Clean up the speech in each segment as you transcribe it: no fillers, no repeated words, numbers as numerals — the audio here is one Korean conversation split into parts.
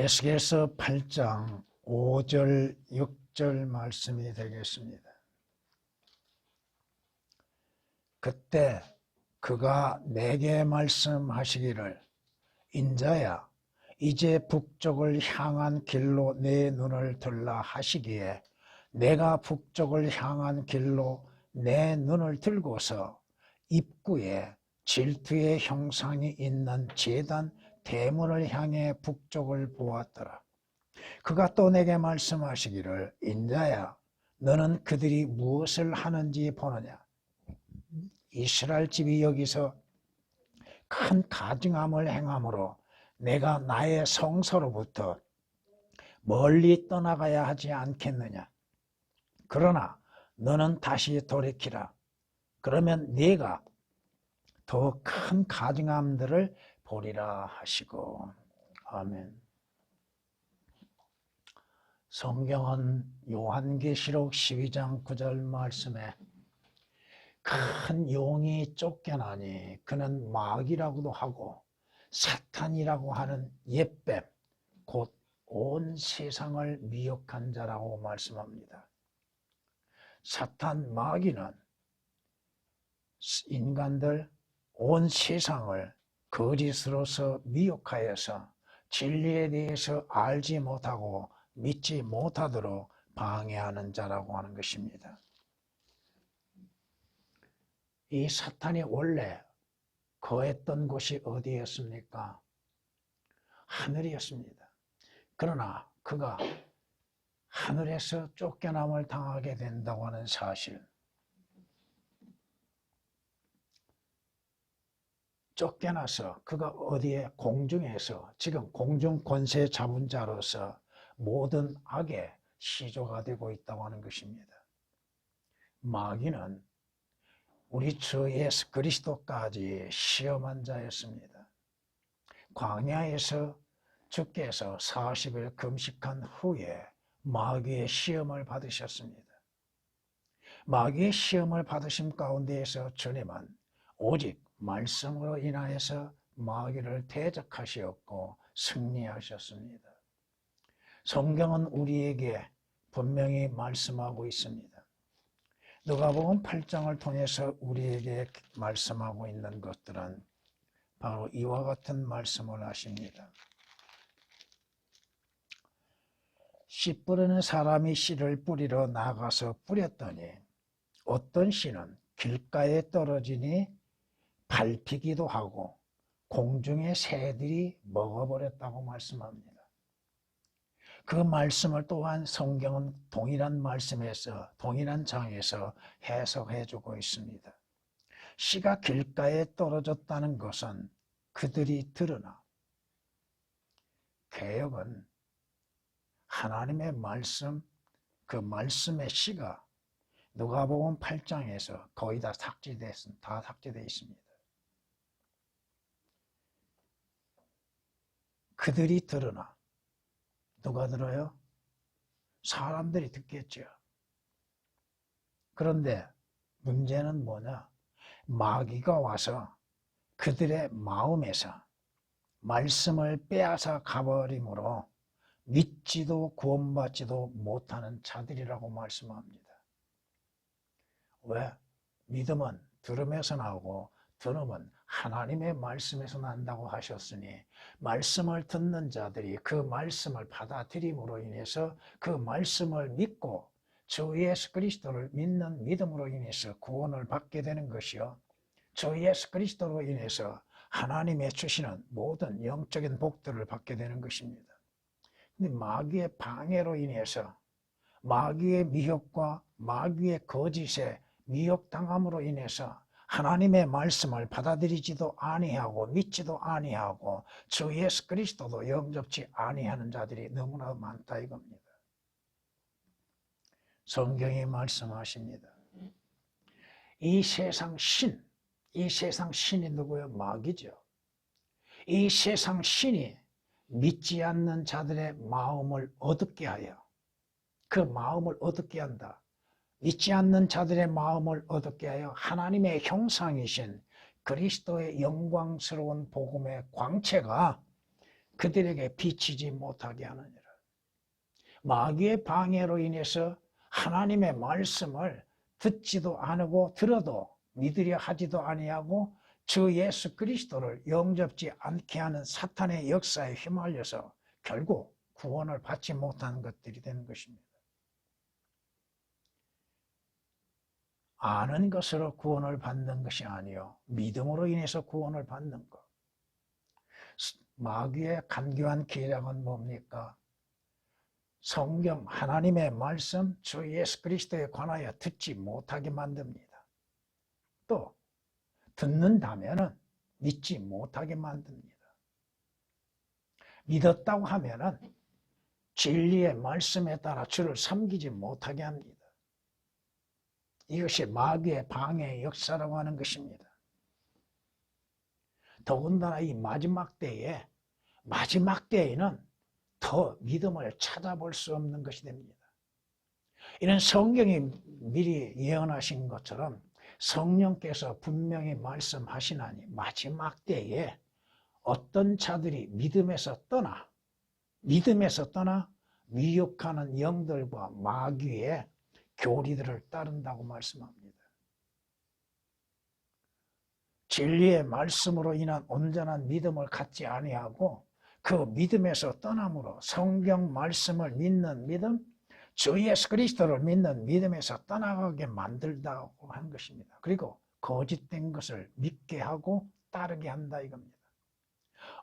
에스겔서 8장 5절 6절 말씀이 되겠습니다. 그때 그가 내게 말씀하시기를 인자야 이제 북쪽을 향한 길로 내 눈을 들라 하시기에 내가 북쪽을 향한 길로 내 눈을 들고서 입구에 질투의 형상이 있는 제단 대문을 향해 북쪽을 보았더라. 그가 또 내게 말씀하시기를 인자야 너는 그들이 무엇을 하는지 보느냐. 이스라엘 집이 여기서 큰 가증함을 행함으로 내가 나의 성소로부터 멀리 떠나가야 하지 않겠느냐. 그러나 너는 다시 돌이키라. 그러면 네가 더 큰 가증함들을 보리라 하시고. 아멘. 성경은 요한계시록 12장 9절 말씀에 큰 용이 쫓겨나니 그는 마귀라고도 하고 사탄이라고 하는 옛뱀 곧 온 세상을 미혹한 자라고 말씀합니다. 사탄 마귀는 인간들 온 세상을 거짓으로서 미혹하여서 진리에 대해서 알지 못하고 믿지 못하도록 방해하는 자라고 하는 것입니다. 이 사탄이 원래 거했던 곳이 어디였습니까? 하늘이었습니다. 그러나 그가 하늘에서 쫓겨남을 당하게 된다고 하는 사실, 쫓겨나서 그가 어디에 공중에서 지금 공중 권세 잡은 자로서 모든 악의 시조가 되고 있다고 하는 것입니다. 마귀는 우리 주 예수 그리스도까지 시험한 자였습니다. 광야에서 주께서 40일 금식한 후에 마귀의 시험을 받으셨습니다. 마귀의 시험을 받으심 가운데에서 주님은 오직 말씀으로 인하여서 마귀를 대적하시었고 승리하셨습니다. 성경은 우리에게 분명히 말씀하고 있습니다. 누가복음 8장을 통해서 우리에게 말씀하고 있는 것들은 바로 이와 같은 말씀을 하십니다. 씨 뿌리는 사람이 씨를 뿌리러 나가서 뿌렸더니 어떤 씨는 길가에 떨어지니 밟히기도 하고 공중의 새들이 먹어버렸다고 말씀합니다. 그 말씀을 또한 성경은 동일한 말씀에서 동일한 장에서 해석해주고 있습니다. 씨가 길가에 떨어졌다는 것은 그들이 들으나 개역은 하나님의 말씀, 그 말씀의 씨가 누가복음 8장에서 거의 다 삭제되어 있습니다. 그들이 들으나 누가 들어요? 사람들이 듣겠죠. 그런데 문제는 뭐냐? 마귀가 와서 그들의 마음에서 말씀을 빼앗아 가버림으로 믿지도 구원받지도 못하는 자들이라고 말씀합니다. 왜? 믿음은 들음에서 나오고 들음은 하나님의 말씀에서 난다고 하셨으니 말씀을 듣는 자들이 그 말씀을 받아들임으로 인해서 그 말씀을 믿고 주 예수 그리스도를 믿는 믿음으로 인해서 구원을 받게 되는 것이요, 주 예수 그리스도로 인해서 하나님의 주시는 모든 영적인 복들을 받게 되는 것입니다. 근데 마귀의 방해로 인해서 마귀의 미혹과 마귀의 거짓에 미혹당함으로 인해서 하나님의 말씀을 받아들이지도 아니하고 믿지도 아니하고 주 예수 그리스도도 영접지 아니하는 자들이 너무나 많다 이겁니다. 성경이 말씀하십니다. 이 세상 신이 누구예요? 마귀죠. 이 세상 신이 믿지 않는 자들의 마음을 어둡게 하여, 그 마음을 어둡게 한다. 믿지 않는 자들의 마음을 어둡게 하여 하나님의 형상이신 그리스도의 영광스러운 복음의 광채가 그들에게 비치지 못하게 하느니라. 마귀의 방해로 인해서 하나님의 말씀을 듣지도 않고 들어도 믿으려 하지도 아니하고 주 예수 그리스도를 영접지 않게 하는 사탄의 역사에 휘말려서 결국 구원을 받지 못하는 것들이 되는 것입니다. 아는 것으로 구원을 받는 것이 아니요 믿음으로 인해서 구원을 받는 것. 마귀의 간교한 계략은 뭡니까? 성경 하나님의 말씀 주 예수 그리스도에 관하여 듣지 못하게 만듭니다. 또 듣는다면은 믿지 못하게 만듭니다. 믿었다고 하면은 진리의 말씀에 따라 주를 섬기지 못하게 합니다. 이것이 마귀의 방해의 역사라고 하는 것입니다. 더군다나 이 마지막 때에는 더 믿음을 찾아볼 수 없는 것이 됩니다. 이는 성경이 미리 예언하신 것처럼 성령께서 분명히 말씀하시나니 마지막 때에 어떤 자들이 믿음에서 떠나 미혹하는 영들과 마귀의 교리들을 따른다고 말씀합니다. 진리의 말씀으로 인한 온전한 믿음을 갖지 아니하고 그 믿음에서 떠남으로 성경 말씀을 믿는 믿음, 주 예수 그리스도를 믿는 믿음에서 떠나가게 만들다고 하는 것입니다. 그리고 거짓된 것을 믿게 하고 따르게 한다 이겁니다.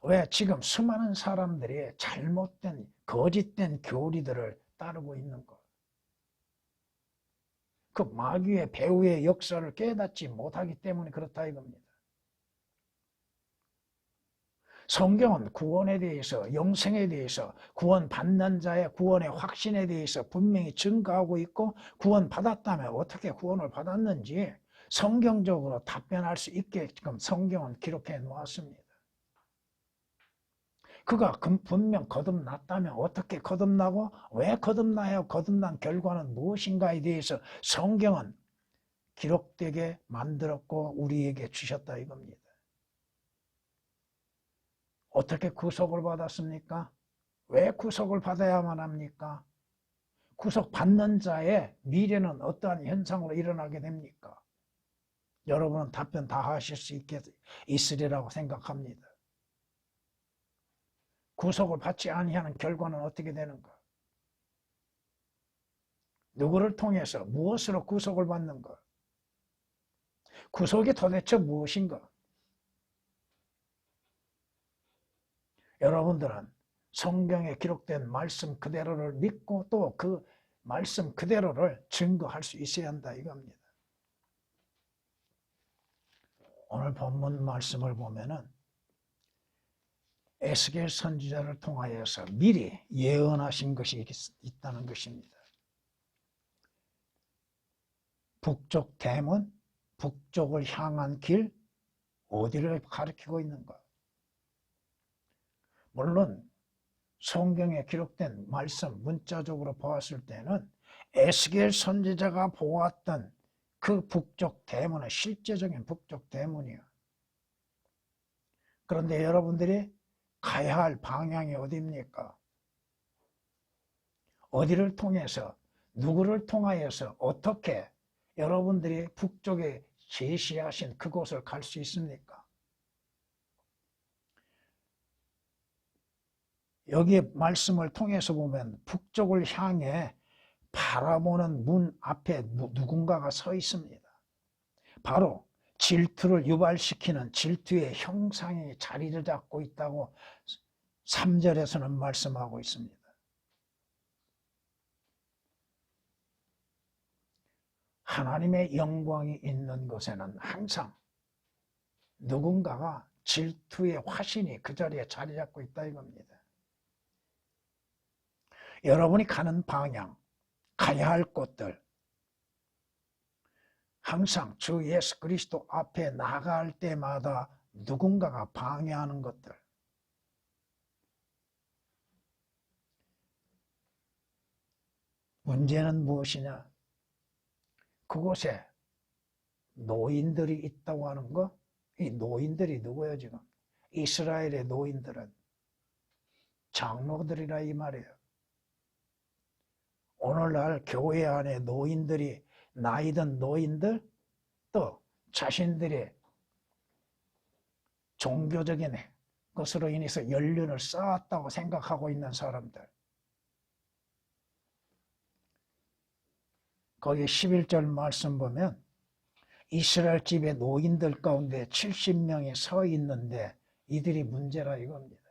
왜? 지금 수많은 사람들이 잘못된 거짓된 교리들을 따르고 있는 것. 그 마귀의 배후의 역사를 깨닫지 못하기 때문에 그렇다 이겁니다. 성경은 구원에 대해서, 영생에 대해서, 구원받는 자의 구원의 확신에 대해서 분명히 증거하고 있고 구원받았다면 어떻게 구원을 받았는지 성경적으로 답변할 수 있게 지금 성경은 기록해 놓았습니다. 그가 분명 거듭났다면 어떻게 거듭나고 왜 거듭나요? 거듭난 결과는 무엇인가에 대해서 성경은 기록되게 만들었고 우리에게 주셨다 이겁니다. 어떻게 구속을 받았습니까? 왜 구속을 받아야만 합니까? 구속받는 자의 미래는 어떠한 현상으로 일어나게 됩니까? 여러분은 답변 다 하실 수 있으리라고 생각합니다. 구속을 받지 아니하는 결과는 어떻게 되는가? 누구를 통해서 무엇으로 구속을 받는가? 구속이 도대체 무엇인가? 여러분들은 성경에 기록된 말씀 그대로를 믿고 또 그 말씀 그대로를 증거할 수 있어야 한다 이겁니다. 오늘 본문 말씀을 보면은 에스겔 선지자를 통하여서 미리 예언하신 것이 있다는 것입니다. 북쪽 대문, 북쪽을 향한 길, 어디를 가리키고 있는가? 물론 성경에 기록된 말씀 문자적으로 보았을 때는 에스겔 선지자가 보았던 그 북쪽 대문은 실제적인 북쪽 대문이요. 그런데 여러분들이 가야 할 방향이 어디입니까? 어디를 통해서 누구를 통하여서 어떻게 여러분들이 북쪽에 제시하신 그곳을 갈 수 있습니까? 여기 말씀을 통해서 보면 북쪽을 향해 바라보는 문 앞에 누군가가 서 있습니다. 바로 질투를 유발시키는 질투의 형상이 자리를 잡고 있다고 3절에서는 말씀하고 있습니다. 하나님의 영광이 있는 곳에는 항상 누군가가 질투의 화신이 그 자리에 자리 잡고 있다 이겁니다. 여러분이 가는 방향, 가야 할 곳들, 항상 주 예수 그리스도 앞에 나갈 때마다 누군가가 방해하는 것들. 문제는 무엇이냐? 그곳에 노인들이 있다고 하는 거. 이 노인들이 누구예요 지금? 이스라엘의 노인들은 장로들이라 이 말이에요. 오늘날 교회 안에 노인들이 나이든 노인들 또 자신들의 종교적인 것으로 인해서 연륜을 쌓았다고 생각하고 있는 사람들. 거기 11절 말씀 보면 이스라엘 집의 노인들 가운데 70명이 서 있는데 이들이 문제라 이겁니다.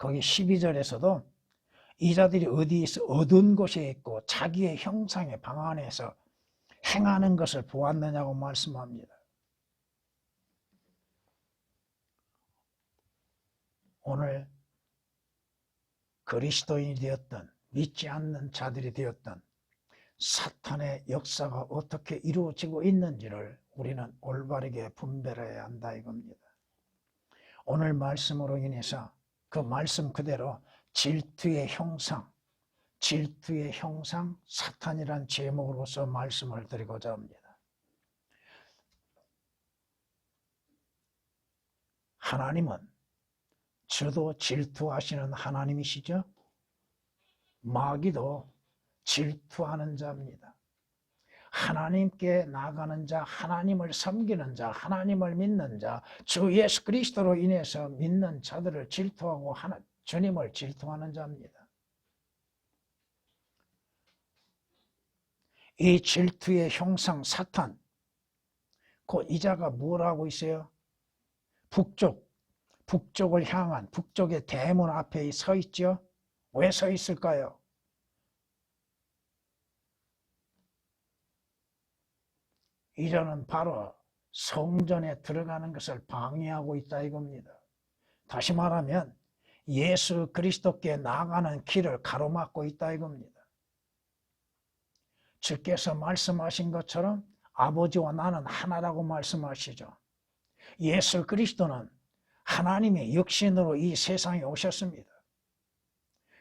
거기 12절에서도 이 자들이 어디에서 어두운 곳에 있고 자기의 형상의 방 안에서 행하는 것을 보았느냐고 말씀합니다. 오늘 그리스도인이 되었던 믿지 않는 자들이 되었던 사탄의 역사가 어떻게 이루어지고 있는지를 우리는 올바르게 분별해야 한다 이겁니다. 오늘 말씀으로 인해서 그 말씀 그대로 질투의 형상 사탄이란 제목으로서 말씀을 드리고자 합니다. 하나님은 저도 질투하시는 하나님이시죠? 마귀도 질투하는 자입니다. 하나님께 나아가는 자, 하나님을 섬기는 자, 하나님을 믿는 자, 주 예수 그리스도로 인해서 믿는 자들을 질투하고 주님을 질투하는 자입니다. 이 질투의 형상 사탄, 그 이자가 뭘 하고 있어요? 북쪽을 향한 북쪽의 대문 앞에 서 있죠? 왜 서 있을까요? 이자는 바로 성전에 들어가는 것을 방해하고 있다 이겁니다. 다시 말하면 예수 그리스도께 나아가는 길을 가로막고 있다 이겁니다. 주께서 말씀하신 것처럼 아버지와 나는 하나라고 말씀하시죠. 예수 그리스도는 하나님의 육신으로 이 세상에 오셨습니다.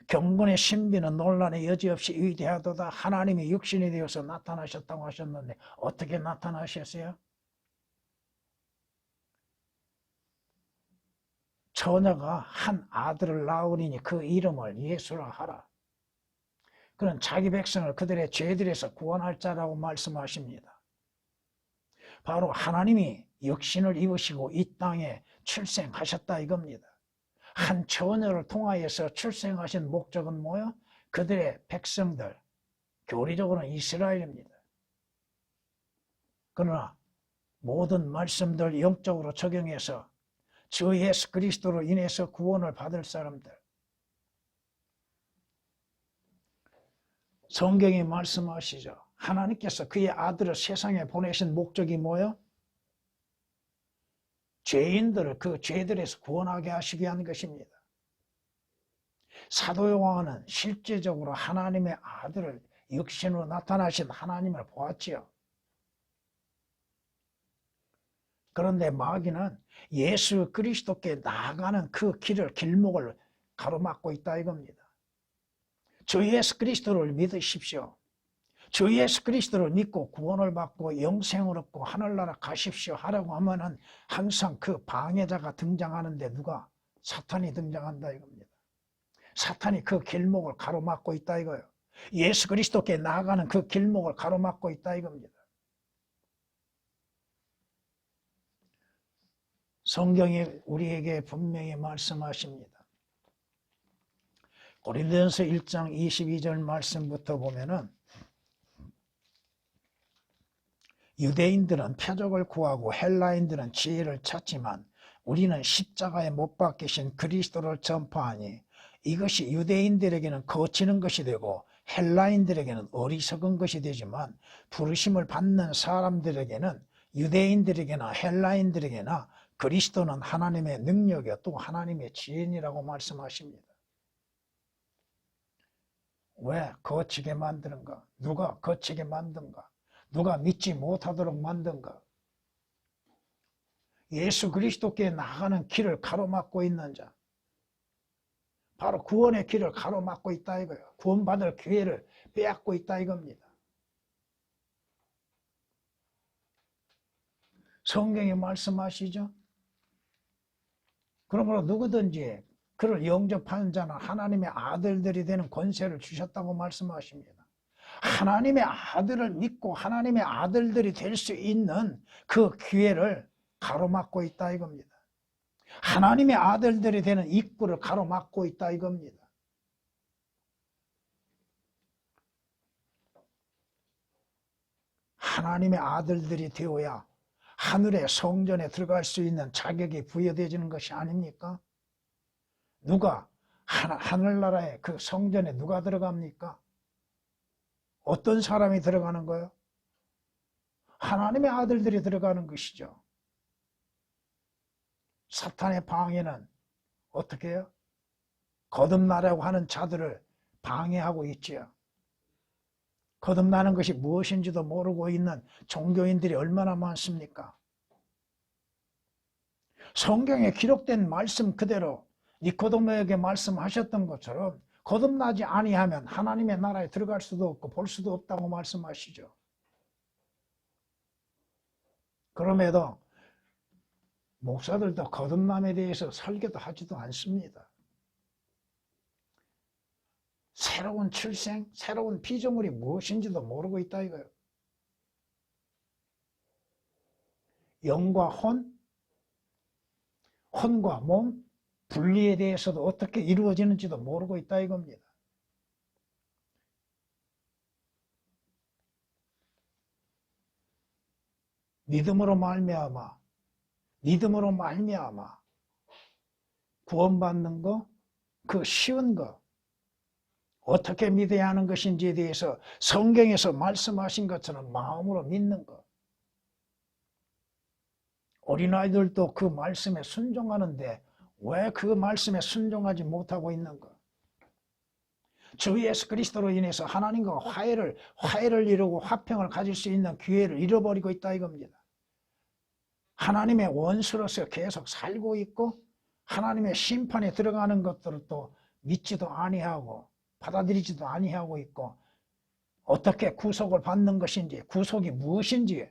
경건의 신비는 논란의 여지없이 위대하도다. 하나님이 육신이 되어서 나타나셨다고 하셨는데 어떻게 나타나셨어요? 처녀가 한 아들을 낳으리니 그 이름을 예수라 하라. 그는 자기 백성을 그들의 죄들에서 구원할 자라고 말씀하십니다. 바로 하나님이 육신을 입으시고 이 땅에 출생하셨다 이겁니다. 한 처녀를 통하여서 출생하신 목적은 뭐요? 그들의 백성들, 교리적으로는 이스라엘입니다. 그러나 모든 말씀들 영적으로 적용해서 주 예수 그리스도로 인해서 구원을 받을 사람들, 성경이 말씀하시죠. 하나님께서 그의 아들을 세상에 보내신 목적이 뭐요? 죄인들을 그 죄들에서 구원하게 하시기 위한 것입니다. 사도 요한은 실제적으로 하나님의 아들을 육신으로 나타나신 하나님을 보았지요. 그런데 마귀는 예수 그리스도께 나아가는 그 길목을 가로막고 있다 이겁니다. 주 예수 그리스도를 믿으십시오. 주 예수 그리스도를 믿고 구원을 받고 영생을 얻고 하늘나라 가십시오 하라고 하면은 항상 그 방해자가 등장하는데 누가? 사탄이 등장한다 이겁니다. 사탄이 그 길목을 가로막고 있다 이거예요. 예수 그리스도께 나아가는 그 길목을 가로막고 있다 이겁니다. 성경이 우리에게 분명히 말씀하십니다. 고린도전서 1장 22절 말씀부터 보면은 유대인들은 표적을 구하고 헬라인들은 지혜를 찾지만 우리는 십자가에 못 박히신 그리스도를 전파하니 이것이 유대인들에게는 거치는 것이 되고 헬라인들에게는 어리석은 것이 되지만 부르심을 받는 사람들에게는 유대인들에게나 헬라인들에게나 그리스도는 하나님의 능력이요 또 하나님의 지혜니라고 말씀하십니다. 왜 거치게 만드는가? 누가 거치게 만든가? 누가 믿지 못하도록 만든가? 예수 그리스도께 나가는 길을 가로막고 있는 자, 바로 구원의 길을 가로막고 있다 이거예요. 구원받을 기회를 빼앗고 있다 이겁니다. 성경이 말씀하시죠. 그러므로 누구든지 그를 영접하는 자는 하나님의 아들들이 되는 권세를 주셨다고 말씀하십니다. 하나님의 아들을 믿고 하나님의 아들들이 될 수 있는 그 기회를 가로막고 있다 이겁니다. 하나님의 아들들이 되는 입구를 가로막고 있다 이겁니다. 하나님의 아들들이 되어야 하늘의 성전에 들어갈 수 있는 자격이 부여되어지는 것이 아닙니까? 누가 하늘나라의 그 성전에 누가 들어갑니까? 어떤 사람이 들어가는 거예요? 하나님의 아들들이 들어가는 것이죠. 사탄의 방해는 어떻게 해요? 거듭나라고 하는 자들을 방해하고 있지요. 거듭나는 것이 무엇인지도 모르고 있는 종교인들이 얼마나 많습니까? 성경에 기록된 말씀 그대로 니코데모에게 말씀하셨던 것처럼 거듭나지 아니하면 하나님의 나라에 들어갈 수도 없고 볼 수도 없다고 말씀하시죠. 그럼에도 목사들도 거듭남에 대해서 설교도 하지도 않습니다. 새로운 출생, 새로운 피조물이 무엇인지도 모르고 있다 이거예요. 영과 혼, 혼과 몸, 분리에 대해서도 어떻게 이루어지는지도 모르고 있다 이겁니다. 믿음으로 말미암아 구원받는 거, 그 쉬운 거, 어떻게 믿어야 하는 것인지에 대해서 성경에서 말씀하신 것처럼 마음으로 믿는 것. 어린아이들도 그 말씀에 순종하는데 왜 그 말씀에 순종하지 못하고 있는가? 주 예수 그리스도로 인해서 하나님과 화해를 이루고 화평을 가질 수 있는 기회를 잃어버리고 있다 이겁니다. 하나님의 원수로서 계속 살고 있고 하나님의 심판에 들어가는 것들을 또 믿지도 아니하고 받아들이지도 아니하고 있고 어떻게 구속을 받는 것인지 구속이 무엇인지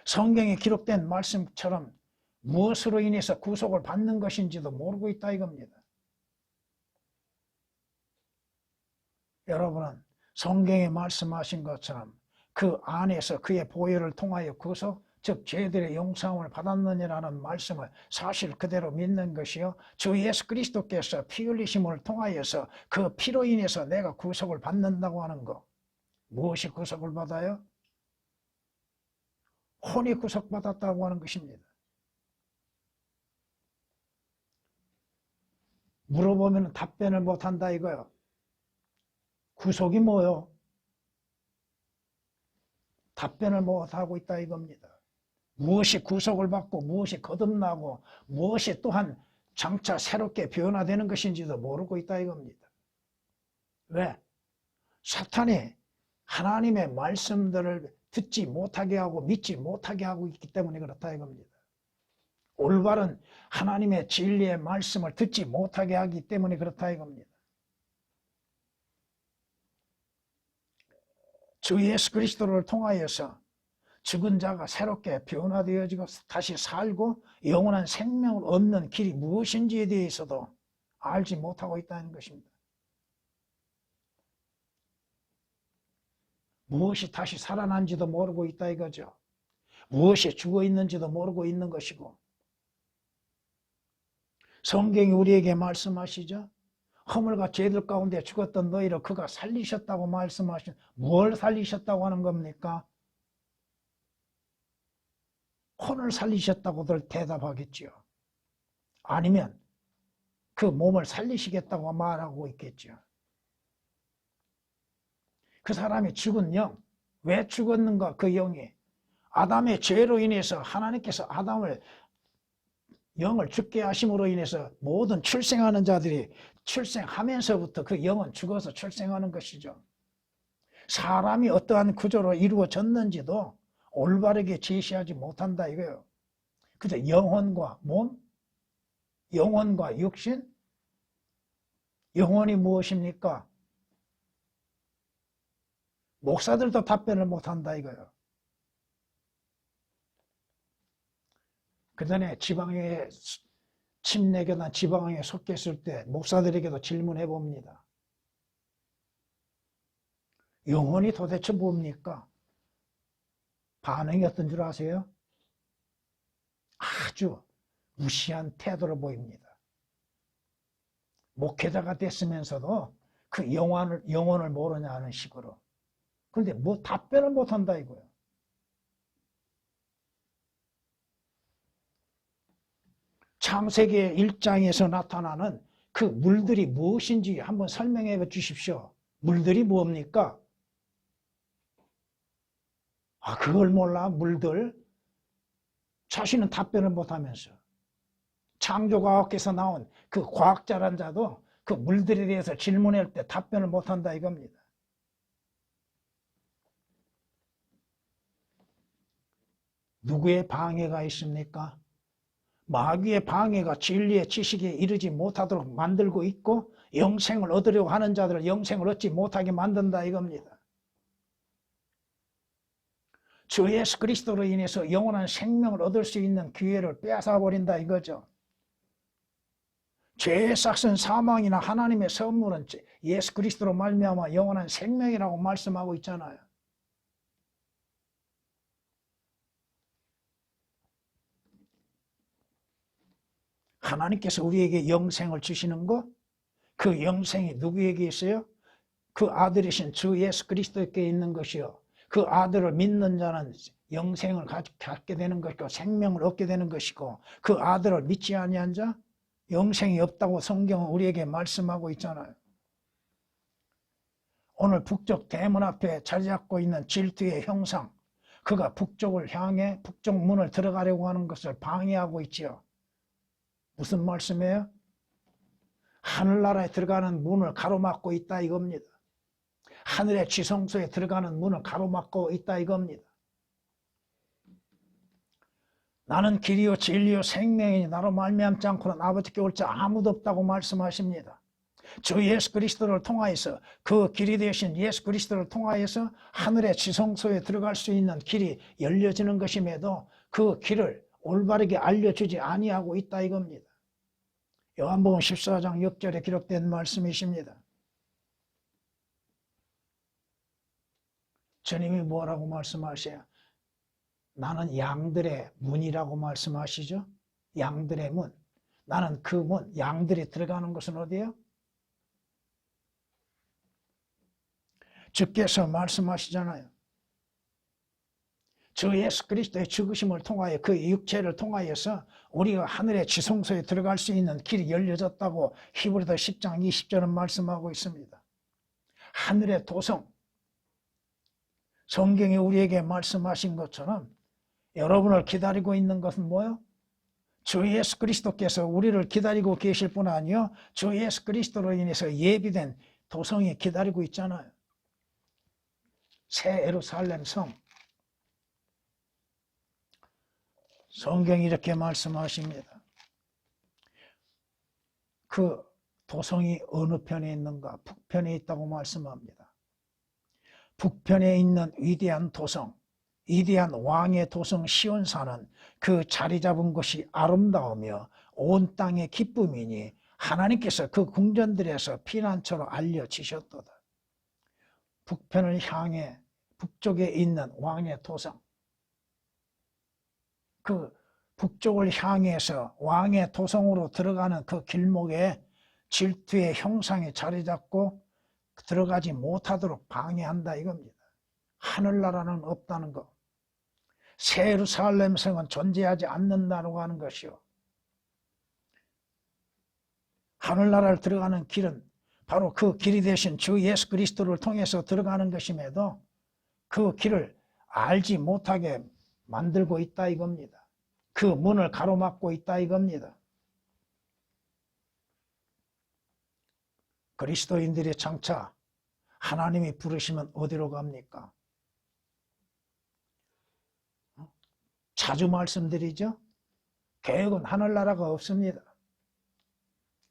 성경에 기록된 말씀처럼 무엇으로 인해서 구속을 받는 것인지도 모르고 있다 이겁니다. 여러분은 성경에 말씀하신 것처럼 그 안에서 그의 보혈을 통하여 구속, 즉 죄들의 용서함을 받았느니라는 말씀을 사실 그대로 믿는 것이요, 주 예수 그리스도께서 피 흘리심을 통하여서 그 피로 인해서 내가 구속을 받는다고 하는 것. 무엇이 구속을 받아요? 혼이 구속받았다고 하는 것입니다. 물어보면 답변을 못한다 이거요. 구속이 뭐요? 답변을 못하고 있다 이겁니다. 무엇이 구속을 받고 무엇이 거듭나고 무엇이 또한 장차 새롭게 변화되는 것인지도 모르고 있다 이겁니다. 왜? 사탄이 하나님의 말씀들을 듣지 못하게 하고 믿지 못하게 하고 있기 때문에 그렇다 이겁니다. 올바른 하나님의 진리의 말씀을 듣지 못하게 하기 때문에 그렇다 이겁니다. 주 예수 그리스도를 통하여서 죽은 자가 새롭게 변화되어지고 다시 살고 영원한 생명을 얻는 길이 무엇인지에 대해서도 알지 못하고 있다는 것입니다. 무엇이 다시 살아난지도 모르고 있다 이거죠. 무엇이 죽어 있는지도 모르고 있는 것이고, 성경이 우리에게 말씀하시죠. 허물과 죄들 가운데 죽었던 너희를 그가 살리셨다고 말씀하신, 뭘 살리셨다고 하는 겁니까? 혼을 살리셨다고들 대답하겠죠. 아니면 그 몸을 살리시겠다고 말하고 있겠죠. 그 사람이 죽은 영, 왜 죽었는가? 그 영이 아담의 죄로 인해서 하나님께서 아담을 영을 죽게 하심으로 인해서 모든 출생하는 자들이 출생하면서부터 그 영은 죽어서 출생하는 것이죠. 사람이 어떠한 구조로 이루어졌는지도 올바르게 제시하지 못한다 이거예요. 그저 영혼과 몸, 영혼과 육신, 영혼이 무엇입니까? 목사들도 답변을 못한다 이거예요. 그 전에 지방에 침례교단 지방에 속했을 때 목사들에게도 질문해 봅니다. 영혼이 도대체 뭡니까? 반응이 어떤 줄 아세요? 아주 무시한 태도로 보입니다. 목회자가 됐으면서도 그 영혼을 모르냐는 식으로. 그런데 뭐 답변을 못한다 이거예요. 창세기 1장에서 나타나는 그 물들이 무엇인지 한번 설명해 주십시오. 물들이 뭡니까? 아, 그걸 몰라? 물들? 자신은 답변을 못하면서. 창조과학에서 나온 그 과학자란 자도 그 물들에 대해서 질문할 때 답변을 못한다 이겁니다. 누구의 방해가 있습니까? 마귀의 방해가 진리의 지식에 이르지 못하도록 만들고 있고 영생을 얻으려고 하는 자들을 영생을 얻지 못하게 만든다 이겁니다. 주 예수 그리스도로 인해서 영원한 생명을 얻을 수 있는 기회를 빼앗아버린다 이거죠. 죄의 삭은 사망이나 하나님의 선물은 예수 그리스도로 말미암아 영원한 생명이라고 말씀하고 있잖아요. 하나님께서 우리에게 영생을 주시는 것, 그 영생이 누구에게 있어요? 그 아들이신 주 예수 그리스도께 있는 것이요. 그 아들을 믿는 자는 영생을 갖게 되는 것이고 생명을 얻게 되는 것이고 그 아들을 믿지 아니한 자 영생이 없다고 성경은 우리에게 말씀하고 있잖아요. 오늘 북쪽 대문 앞에 자리 잡고 있는 질투의 형상, 그가 북쪽을 향해 북쪽 문을 들어가려고 하는 것을 방해하고 있지요. 무슨 말씀이에요? 하늘나라에 들어가는 문을 가로막고 있다 이겁니다. 하늘의 지성소에 들어가는 문을 가로막고 있다 이겁니다. 나는 길이요 진리요 생명이니 나로 말미암지 않고는 아버지께 올 자 아무도 없다고 말씀하십니다. 주 예수 그리스도를 통하여서 그 길이 되신 예수 그리스도를 통하여서 하늘의 지성소에 들어갈 수 있는 길이 열려지는 것임에도 그 길을 올바르게 알려주지 아니하고 있다 이겁니다. 요한복음 14장 6절에 기록된 말씀이십니다. 주님이 뭐라고 말씀하세요? 나는 양들의 문이라고 말씀하시죠. 양들의 문. 나는 그 문, 양들이 들어가는 곳은 어디예요? 주께서 말씀하시잖아요. 주 예수 그리스도의 죽으심을 통하여 그 육체를 통하여서 우리가 하늘의 지성소에 들어갈 수 있는 길이 열려졌다고 히브리서 10장 20절은 말씀하고 있습니다. 하늘의 도성, 성경이 우리에게 말씀하신 것처럼 여러분을 기다리고 있는 것은 뭐예요? 주 예수 그리스도께서 우리를 기다리고 계실 뿐 아니요 주 예수 그리스도로 인해서 예비된 도성이 기다리고 있잖아요. 새 예루살렘 성. 성경이 이렇게 말씀하십니다. 그 도성이 어느 편에 있는가? 북편에 있다고 말씀합니다. 북편에 있는 위대한 도성, 위대한 왕의 도성 시온산은 그 자리 잡은 곳이 아름다우며 온 땅의 기쁨이니 하나님께서 그 궁전들에서 피난처로 알려지셨도다. 북편을 향해 북쪽에 있는 왕의 도성, 그 북쪽을 향해서 왕의 도성으로 들어가는 그 길목에 질투의 형상이 자리 잡고 들어가지 못하도록 방해한다 이겁니다. 하늘나라는 없다는 것. 새 예루살렘 성은 존재하지 않는다고 하는 것이요. 하늘나라를 들어가는 길은 바로 그 길이 되신 주 예수 그리스도를 통해서 들어가는 것임에도 그 길을 알지 못하게 만들고 있다 이겁니다. 그 문을 가로막고 있다 이겁니다. 그리스도인들이 장차 하나님이 부르시면 어디로 갑니까? 자주 말씀드리죠. 계획은 하늘나라가 없습니다.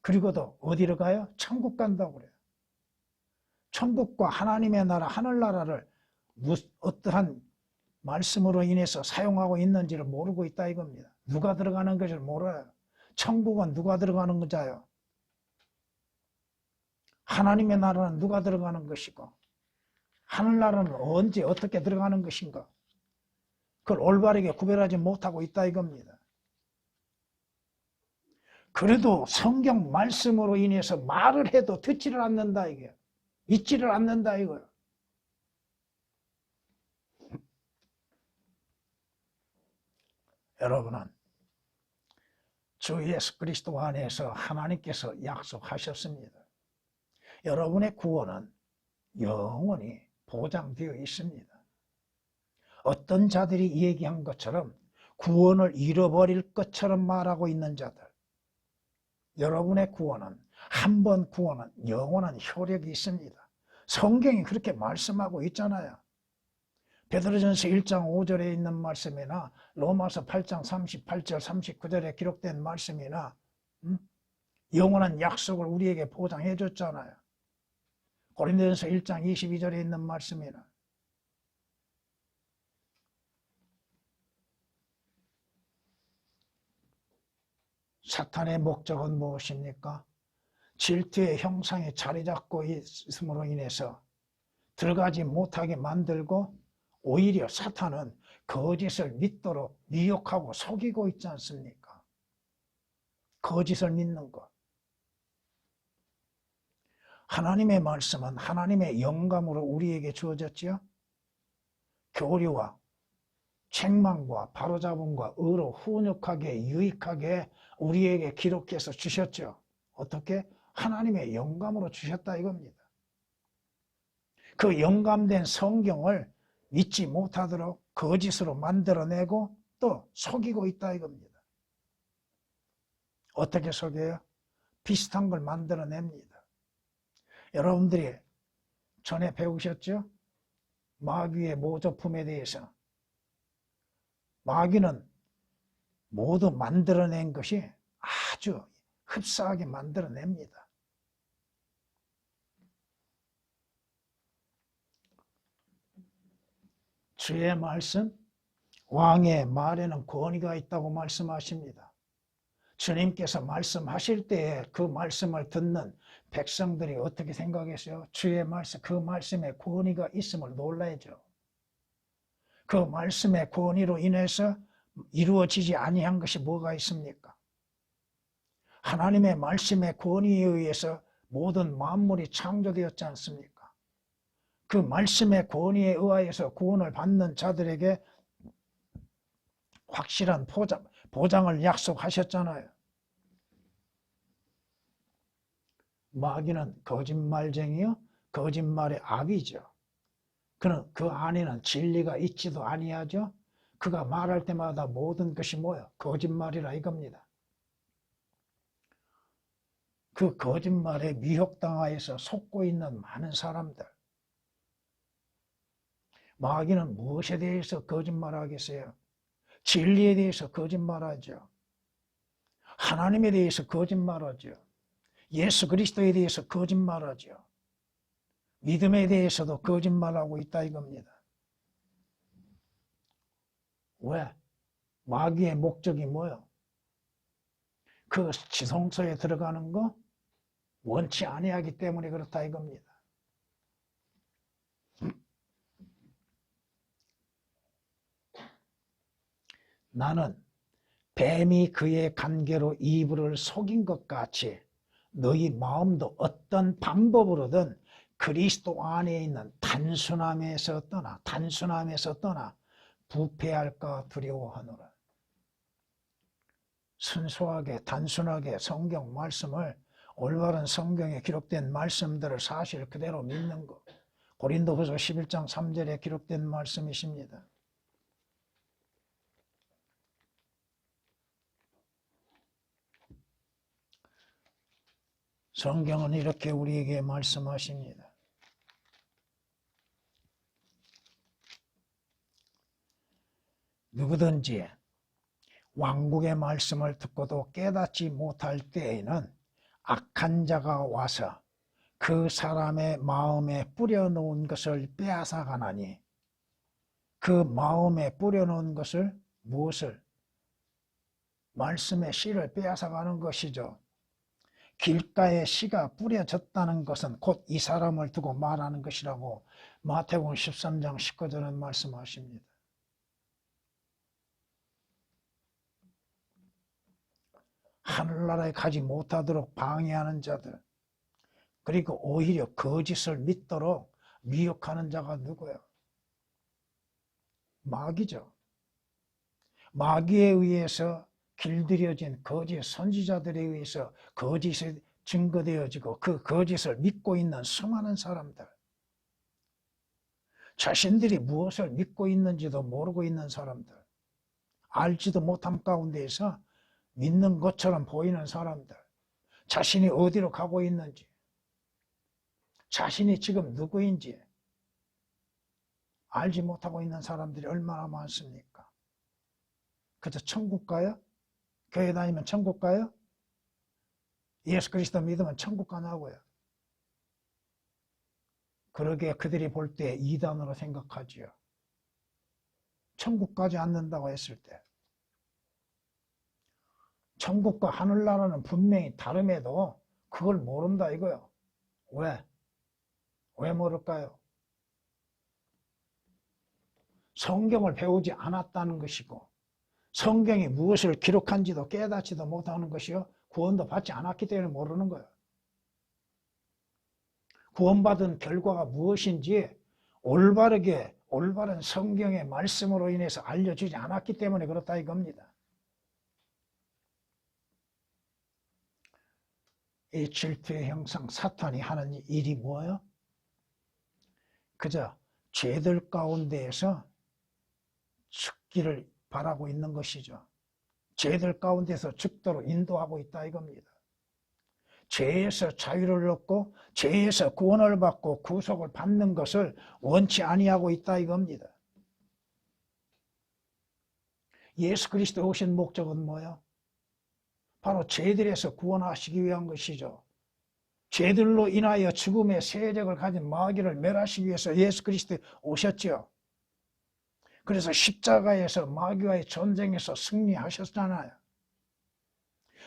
그리고도 어디로 가요? 천국 간다고 그래요. 천국과 하나님의 나라, 하늘나라를 어떠한 말씀으로 인해서 사용하고 있는지를 모르고 있다 이겁니다. 누가 들어가는 것을 몰라요. 천국은 누가 들어가는 거자요? 하나님의 나라는 누가 들어가는 것이고 하늘나라는 언제 어떻게 들어가는 것인가? 그걸 올바르게 구별하지 못하고 있다 이겁니다. 그래도 성경 말씀으로 인해서 말을 해도 듣지를 않는다 이게. 믿지를 않는다 이거요. 여러분은 주 예수 그리스도 안에서 하나님께서 약속하셨습니다. 여러분의 구원은 영원히 보장되어 있습니다. 어떤 자들이 얘기한 것처럼 구원을 잃어버릴 것처럼 말하고 있는 자들, 여러분의 구원은 한 번 구원은 영원한 효력이 있습니다. 성경이 그렇게 말씀하고 있잖아요. 베드로전서 1장 5절에 있는 말씀이나 로마서 8장 38절 39절에 기록된 말씀이나 영원한 약속을 우리에게 보장해 줬잖아요. 고린도전서 1장 22절에 있는 말씀이나 사탄의 목적은 무엇입니까? 질투의 형상이 자리 잡고 있음으로 인해서 들어가지 못하게 만들고 오히려 사탄은 거짓을 믿도록 미혹하고 속이고 있지 않습니까? 거짓을 믿는 것. 하나님의 말씀은 하나님의 영감으로 우리에게 주어졌지요. 교리와 책망과 바로잡음과 의로 훈육하게 유익하게 우리에게 기록해서 주셨죠. 어떻게? 하나님의 영감으로 주셨다 이겁니다. 그 영감된 성경을 믿지 못하도록 거짓으로 만들어내고 또 속이고 있다 이겁니다. 어떻게 속여요? 비슷한 걸 만들어냅니다. 여러분들이 전에 배우셨죠? 마귀의 모조품에 대해서. 마귀는 모두 만들어낸 것이 아주 흡사하게 만들어냅니다. 주의 말씀, 왕의 말에는 권위가 있다고 말씀하십니다. 주님께서 말씀하실 때에 그 말씀을 듣는 백성들이 어떻게 생각했어요? 주의 말씀, 그 말씀에 권위가 있음을 놀라야죠. 그 말씀의 권위로 인해서 이루어지지 아니한 것이 뭐가 있습니까? 하나님의 말씀의 권위에 의해서 모든 만물이 창조되었지 않습니까? 그 말씀의 권위에 의하여서 구원을 받는 자들에게 확실한 보장을 약속하셨잖아요. 마귀는 거짓말쟁이요, 거짓말의 아비죠. 그는 그 안에는 진리가 있지도 아니하죠. 그가 말할 때마다 모든 것이 뭐예요? 거짓말이라 이겁니다. 그 거짓말에 미혹당하여서 속고 있는 많은 사람들. 마귀는 무엇에 대해서 거짓말하겠어요? 진리에 대해서 거짓말하죠. 하나님에 대해서 거짓말하죠. 예수 그리스도에 대해서 거짓말하죠. 믿음에 대해서도 거짓말하고 있다 이겁니다. 왜? 마귀의 목적이 뭐예요? 그 지성소에 들어가는 거 원치 아니하기 때문에 그렇다 이겁니다. 나는 뱀이 그의 간계로 이불을 속인 것 같이 너희 마음도 어떤 방법으로든 그리스도 안에 있는 단순함에서 떠나 부패할까 두려워하노라. 순수하게 단순하게 성경 말씀을 올바른 성경에 기록된 말씀들을 사실 그대로 믿는 것. 고린도후서 11장 3절에 기록된 말씀이십니다. 성경은 이렇게 우리에게 말씀하십니다. 누구든지 왕국의 말씀을 듣고도 깨닫지 못할 때에는 악한 자가 와서 그 사람의 마음에 뿌려놓은 것을 빼앗아가나니 그 마음에 뿌려놓은 것을 무엇을? 말씀의 씨를 빼앗아가는 것이죠. 길가에 씨가 뿌려졌다는 것은 곧 이 사람을 두고 말하는 것이라고 마태복음 13장 19절은 말씀하십니다. 하늘나라에 가지 못하도록 방해하는 자들, 그리고 오히려 거짓을 믿도록 미혹하는 자가 누구예요? 마귀죠. 마귀에 의해서 길들여진 거짓 선지자들에 의해서 거짓이 증거되어지고 그 거짓을 믿고 있는 수많은 사람들, 자신들이 무엇을 믿고 있는지도 모르고 있는 사람들, 알지도 못함 가운데에서 믿는 것처럼 보이는 사람들, 자신이 어디로 가고 있는지, 자신이 지금 누구인지 알지 못하고 있는 사람들이 얼마나 많습니까? 그저 천국 가요? 교회 다니면 천국 가요? 예수 그리스도 믿으면 천국 가냐고요. 그러게 그들이 볼 때 이단으로 생각하지요. 천국 가지 않는다고 했을 때. 천국과 하늘나라는 분명히 다름에도 그걸 모른다 이거요. 왜? 왜 모를까요? 성경을 배우지 않았다는 것이고 성경이 무엇을 기록한지도 깨닫지도 못하는 것이요. 구원도 받지 않았기 때문에 모르는 거예요. 구원받은 결과가 무엇인지 올바른 성경의 말씀으로 인해서 알려주지 않았기 때문에 그렇다 이겁니다. 이 질투의 형상 사탄이 하는 일이 뭐예요? 그저 죄들 가운데에서 죽기를 바라고 있는 것이죠. 죄들 가운데서 죽도록 인도하고 있다 이겁니다. 죄에서 자유를 얻고 죄에서 구원을 받고 구속을 받는 것을 원치 아니하고 있다 이겁니다. 예수 그리스도 오신 목적은 뭐예요? 바로 죄들에서 구원하시기 위한 것이죠. 죄들로 인하여 죽음의 세력을 가진 마귀를 멸하시기 위해서 예수 그리스도 오셨죠. 그래서 십자가에서 마귀와의 전쟁에서 승리하셨잖아요.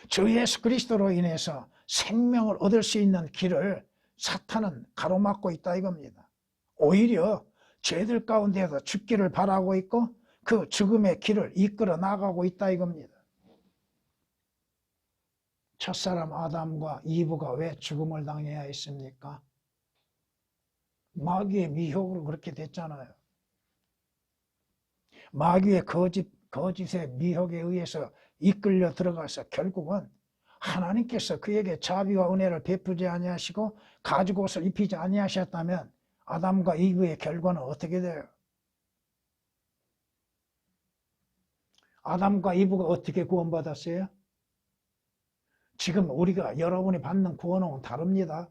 저 예수 그리스도로 인해서 생명을 얻을 수 있는 길을 사탄은 가로막고 있다 이겁니다. 오히려 죄들 가운데서 죽기를 바라고 있고 그 죽음의 길을 이끌어 나가고 있다 이겁니다. 첫사람 아담과 이브가 왜 죽음을 당해야 했습니까? 마귀의 미혹으로 그렇게 됐잖아요. 마귀의 거짓의 미혹에 의해서 이끌려 들어가서 결국은 하나님께서 그에게 자비와 은혜를 베푸지 아니하시고 가죽옷을 입히지 아니하셨다면 아담과 이브의 결과는 어떻게 돼요? 아담과 이브가 어떻게 구원받았어요? 지금 우리가 여러분이 받는 구원은 다릅니다.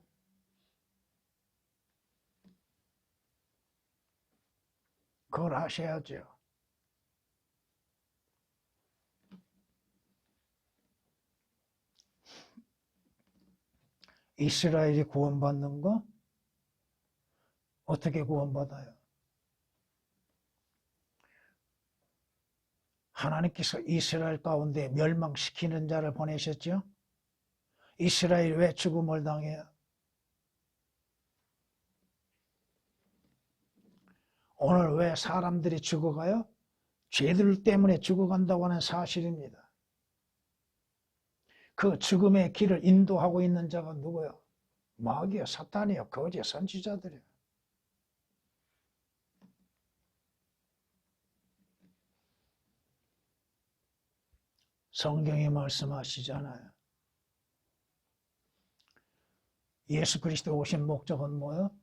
그걸 아셔야죠. 이스라엘이 구원받는 거 어떻게 구원받아요? 하나님께서 이스라엘 가운데 멸망시키는 자를 보내셨죠? 이스라엘이 왜 죽음을 당해요? 오늘 왜 사람들이 죽어가요? 죄들 때문에 죽어간다고 하는 사실입니다. 그 죽음의 길을 인도하고 있는 자가 누구요? 마귀요, 사탄이요, 거짓 선지자들이요. 성경이 말씀하시잖아요. 예수 그리스도 오신 목적은 뭐예요?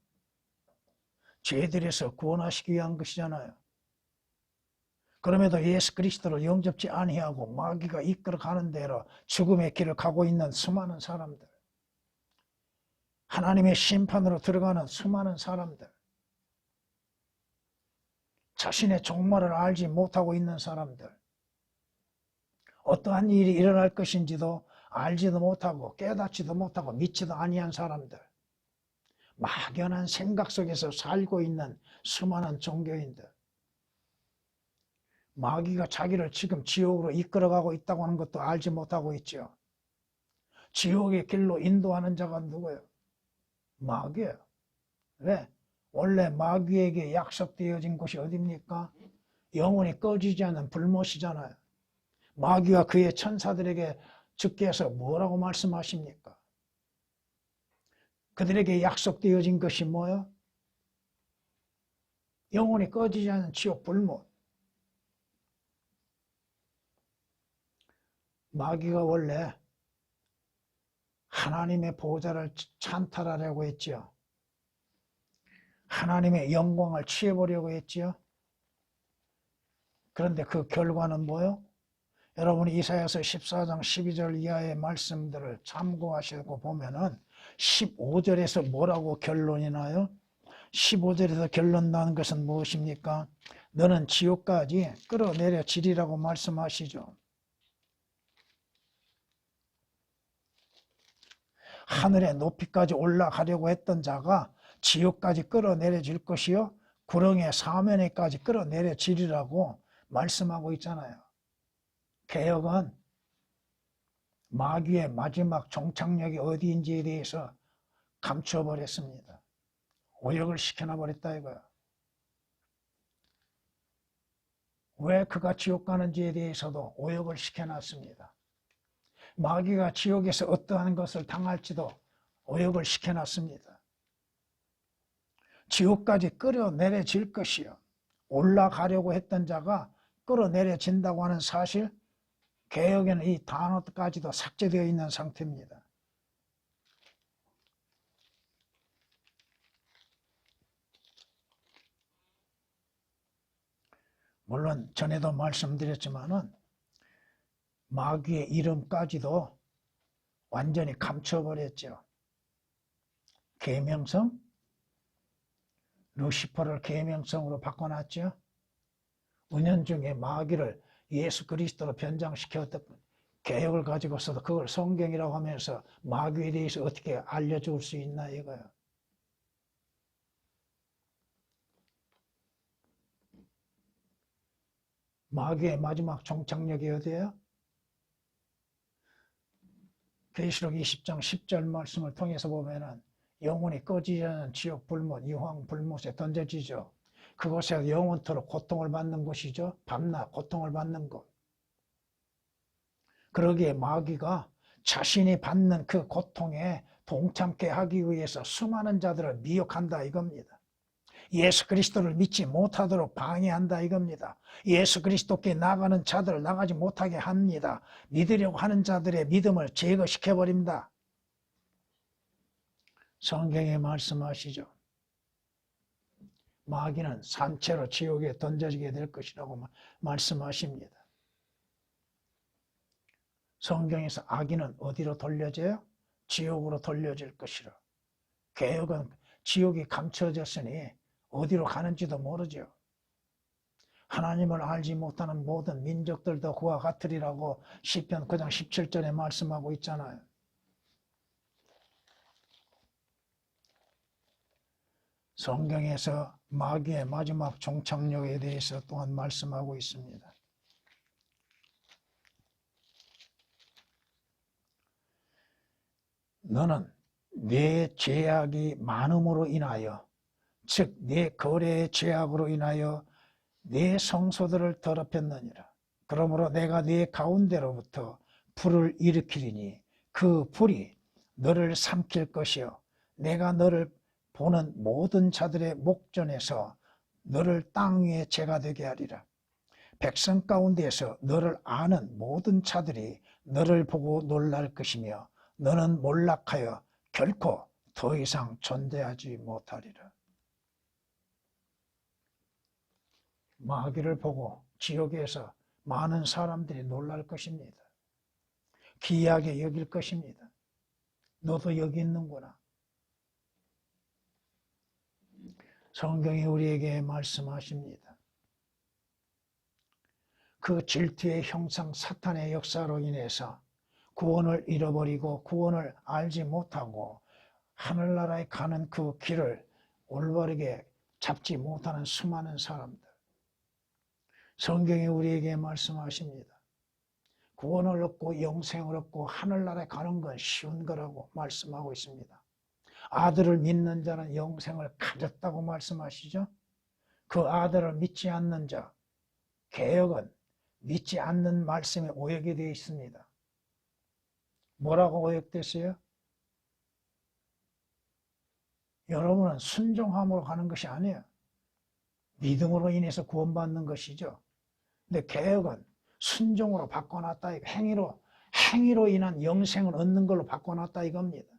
죄들에서 구원하시기 위한 것이잖아요. 그럼에도 예수 그리스도를 영접지 아니하고 마귀가 이끌어가는 대로 죽음의 길을 가고 있는 수많은 사람들, 하나님의 심판으로 들어가는 수많은 사람들, 자신의 종말을 알지 못하고 있는 사람들, 어떠한 일이 일어날 것인지도 알지도 못하고 깨닫지도 못하고 믿지도 아니한 사람들, 막연한 생각 속에서 살고 있는 수많은 종교인들, 마귀가 자기를 지금 지옥으로 이끌어가고 있다고 하는 것도 알지 못하고 있죠. 지옥의 길로 인도하는 자가 누구예요? 마귀예요. 왜? 원래 마귀에게 약속되어진 곳이 어디입니까? 영원히 꺼지지 않는 불못이잖아요. 마귀와 그의 천사들에게 주께서 뭐라고 말씀하십니까? 그들에게 약속되어진 것이 뭐예요? 영원히 꺼지지 않는 지옥 불못. 마귀가 원래 하나님의 보좌를 찬탈하려고 했죠. 하나님의 영광을 취해보려고 했죠. 그런데 그 결과는 뭐예요? 여러분이 이사야서 14장 12절 이하의 말씀들을 참고하시고 보면은 15절에서 뭐라고 결론이 나요? 15절에서 결론 나는 것은 무엇입니까? 너는 지옥까지 끌어내려지리라고 말씀하시죠. 하늘의 높이까지 올라가려고 했던 자가 지옥까지 끌어내려질 것이요 구렁의 사면에까지 끌어내려지리라고 말씀하고 있잖아요. 개혁은 마귀의 마지막 종착역이 어디인지에 대해서 감춰버렸습니다. 오역을 시켜놔버렸다 이거야. 왜 그가 지옥 가는지에 대해서도 오역을 시켜놨습니다. 마귀가 지옥에서 어떠한 것을 당할지도 오역을 시켜놨습니다. 지옥까지 끌어내려질 것이요. 올라가려고 했던 자가 끌어내려진다고 하는 사실, 개역에는 이 단어까지도 삭제되어 있는 상태입니다. 물론 전에도 말씀드렸지만은 마귀의 이름까지도 완전히 감춰버렸죠. 계명성, 루시퍼를 계명성으로 바꿔놨죠. 은연중에 마귀를 예수 그리스도로 변장시켰던 개혁을 가지고서도 그걸 성경이라고 하면서 마귀에 대해서 어떻게 알려줄 수 있나 이거예요. 마귀의 마지막 종착역이 어디예요? 계시록 20장 10절 말씀을 통해서 보면은 영원히 꺼지지 않는 지옥 불못, 유황 불못에 던져지죠. 그곳에서 영원토록 고통을 받는 곳이죠. 밤낮 고통을 받는 곳. 그러기에 마귀가 자신이 받는 그 고통에 동참케 하기 위해서 수많은 자들을 미혹한다 이겁니다. 예수 그리스도를 믿지 못하도록 방해한다 이겁니다. 예수 그리스도께 나가는 자들을 나가지 못하게 합니다. 믿으려고 하는 자들의 믿음을 제거시켜버립니다. 성경에 말씀하시죠. 마귀는 산채로 지옥에 던져지게 될 것이라고 말씀하십니다. 성경에서 악인은 어디로 돌려져요? 지옥으로 돌려질 것이라. 개혁은 지옥이 감춰졌으니 어디로 가는지도 모르죠. 하나님을 알지 못하는 모든 민족들도 그와 같으리라고 시편 9장 17절에 말씀하고 있잖아요. 성경에서 마귀의 마지막 종착역에 대해서 또한 말씀하고 있습니다. 너는 내 죄악이 많음으로 인하여, 즉 내 거래의 죄악으로 인하여 내 성소들을 더럽혔느니라. 그러므로 내가 네 가운데로부터 불을 일으키리니 그 불이 너를 삼킬 것이요 내가 너를 보는 모든 자들의 목전에서 너를 땅 위에 재가 되게 하리라. 백성 가운데에서 너를 아는 모든 자들이 너를 보고 놀랄 것이며 너는 몰락하여 결코 더 이상 존재하지 못하리라. 마귀를 보고 지옥에서 많은 사람들이 놀랄 것입니다. 기이하게 여길 것입니다. 너도 여기 있는구나. 성경이 우리에게 말씀하십니다. 그 질투의 형상 사탄의 역사로 인해서 구원을 잃어버리고 구원을 알지 못하고 하늘나라에 가는 그 길을 올바르게 잡지 못하는 수많은 사람들. 성경이 우리에게 말씀하십니다. 구원을 얻고 영생을 얻고 하늘나라에 가는 건 쉬운 거라고 말씀하고 있습니다. 아들을 믿는 자는 영생을 가졌다고 말씀하시죠. 그 아들을 믿지 않는 자, 개역은 믿지 않는 말씀에 오역이 되어 있습니다. 뭐라고 오역됐어요? 여러분은 순종함으로 가는 것이 아니에요. 믿음으로 인해서 구원받는 것이죠. 근데 개역은 순종으로 바꿔놨다, 행위로 인한 영생을 얻는 걸로 바꿔놨다 이겁니다.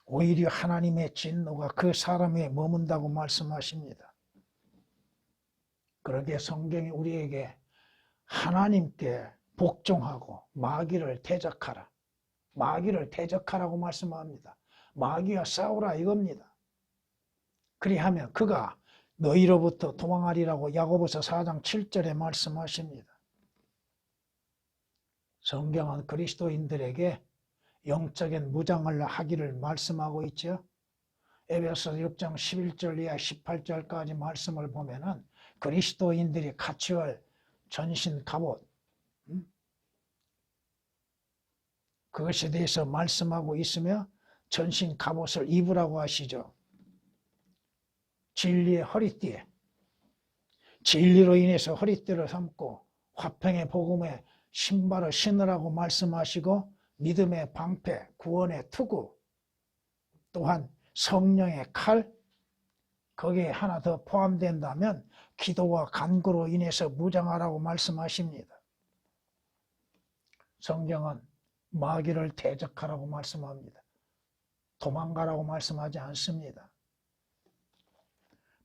오히려 하나님의 진노가 그 사람에 머문다고 말씀하십니다. 그러기에 성경이 우리에게 하나님께 복종하고 마귀를 대적하라. 마귀를 대적하라고 말씀합니다. 마귀와 싸우라 이겁니다. 그리하면 그가 너희로부터 도망하리라고 야고보서 4장 7절에 말씀하십니다. 성경은 그리스도인들에게 영적인 무장을 하기를 말씀하고 있죠. 에베소 6장 11절 이하 18절까지 말씀을 보면은 그리스도인들이 갖추어야 전신 갑옷 그것에 대해서 말씀하고 있으며 전신 갑옷을 입으라고 하시죠. 진리의 허리띠에 진리로 인해서 허리띠를 삼고 화평의 복음에 신발을 신으라고 말씀하시고 믿음의 방패, 구원의 투구, 또한 성령의 칼, 거기에 하나 더 포함된다면 기도와 간구로 인해서 무장하라고 말씀하십니다. 성경은 마귀를 대적하라고 말씀합니다. 도망가라고 말씀하지 않습니다.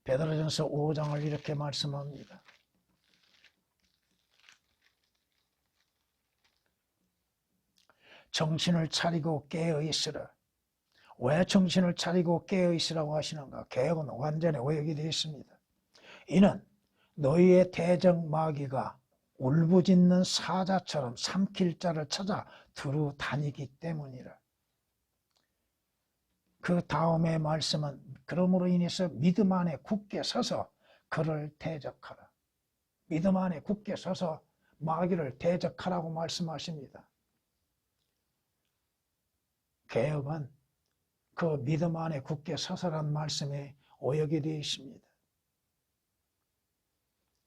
베드로전서 5장을 이렇게 말씀합니다. 정신을 차리고 깨어있으라. 왜 정신을 차리고 깨어있으라고 하시는가? 개혁은 완전히 오역이 되어 있습니다. 이는 너희의 대적 마귀가 울부짖는 사자처럼 삼킬 자를 찾아 두루 다니기 때문이라. 그 다음의 말씀은 그러므로 인해서 믿음 안에 굳게 서서 그를 대적하라. 믿음 안에 굳게 서서 마귀를 대적하라고 말씀하십니다. 개혁은 그 믿음 안에 굳게 서서란 말씀에 오역이 되어 있습니다.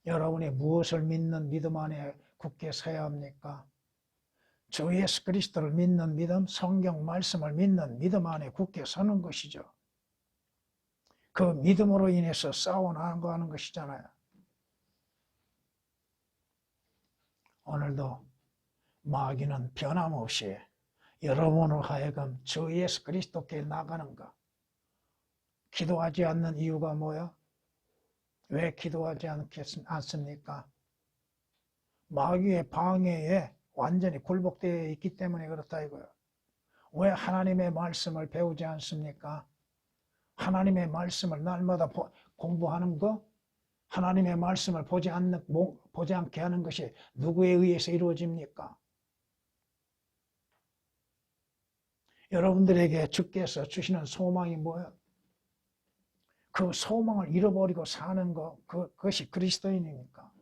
여러분이 무엇을 믿는 믿음 안에 굳게 서야 합니까? 주 예수 그리스도를 믿는 믿음, 성경 말씀을 믿는 믿음 안에 굳게 서는 것이죠. 그 믿음으로 인해서 싸워나가는 것이잖아요. 오늘도 마귀는 변함없이 여러분으로 하여금 주 예수 그리스도께 나가는가? 기도하지 않는 이유가 뭐야? 왜 기도하지 않습니까? 마귀의 방해에 완전히 굴복되어 있기 때문에 그렇다 이거예요. 왜 하나님의 말씀을 배우지 않습니까? 하나님의 말씀을 날마다 공부하는 거, 하나님의 말씀을 보지 않게 하는 것이 누구에 의해서 이루어집니까? 여러분들에게 주께서 주시는 소망이 뭐예요? 그 소망을 잃어버리고 사는 것, 그것이 그리스도인입니까?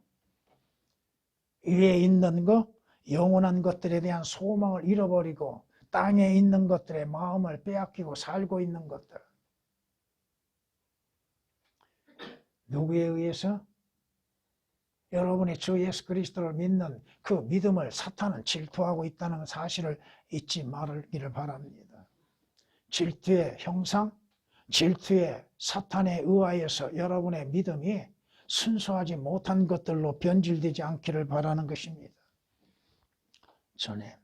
위에 있는 것, 영원한 것들에 대한 소망을 잃어버리고 땅에 있는 것들의 마음을 빼앗기고 살고 있는 것들. 누구에 의해서? 여러분이 주 예수 그리스도를 믿는 그 믿음을 사탄은 질투하고 있다는 사실을 잊지 말기를 바랍니다. 질투의 형상, 질투의 사탄에 의하여서 여러분의 믿음이 순수하지 못한 것들로 변질되지 않기를 바라는 것입니다. 전에